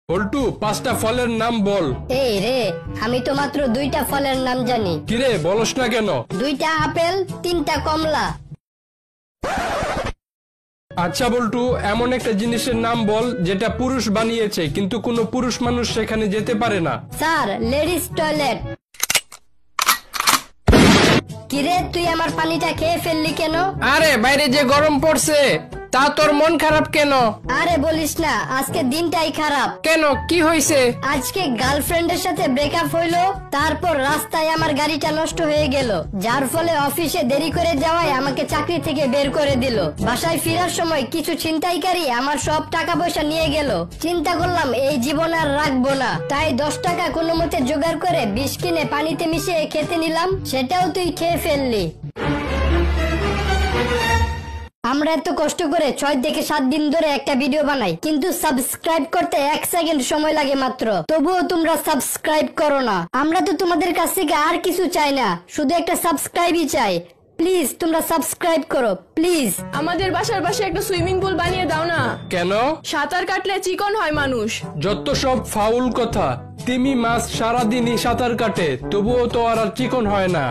পল্টু, 5টা ফলের নাম বল। এই রে, আমি তো মাত্র 2টা ফলের নাম জানি। কিরে, বলস না কেন? 2টা আপেল, 3টা কমলা। আচ্ছা বল্টু, এমন একটা জিনিসের নাম বল যেটা পুরুষ বানিয়েছে কিন্তু কোনো পুরুষ মানুষ সেখানে যেতে পারে না। Sir, ladies toilet. কিরে, তুই আমার পানিটা খেয়ে ফেললি কেন? আরে বাইরে যে গরম পড়ছে, তা তোর মন খারাপ কেন? আরে বলিস না, আজকে দিনটাই খারাপ। কেন, কি হয়েছে? আজকে গার্লফ্রেন্ডের সাথে ব্রেকআপ হইলো, তারপর রাস্তায় আমার গাড়িটা নষ্ট হয়ে গেল, যার ফলে অফিসে দেরি করে যাওয়ায় আমাকে চাকরি থেকে বের করে দিল। বাসায় ফেরার সময় কিছু ছিনতাইকারী আমার সব টাকা পয়সা নিয়ে গেল। চিন্তা করলাম এই জীবন আর রাখবো না, তাই 10 টাকা কোনো মতে জোগাড় করে বিষ কিনে পানিতে মিশিয়ে খেতে নিলাম, সেটাও তুই খেয়ে ফেললি। আমরা এত কষ্ট করে 6 থেকে 7 দিন ধরে একটা ভিডিও বানাই, কিন্তু সাবস্ক্রাইব করতে 1 সেকেন্ড সময় লাগে মাত্র, তবুও তোমরা সাবস্ক্রাইব করো না। আমরা তো তোমাদের কাছ থেকে আর কিছু চাই না, শুধু একটা সাবস্ক্রাইবই চাই। প্লিজ তোমরা সাবস্ক্রাইব করো, প্লিজ। আমাদের বাসার পাশে একটা সুইমিং পুল বানিয়ে দাও না। কেন? সাঁতার কাটলে চিকন হয় মানুষ। যত সব ফাউল কথা। তিমি মাছ সারাদিনই সাঁতার কাটে, তবুও তো আর চিকন হয় না।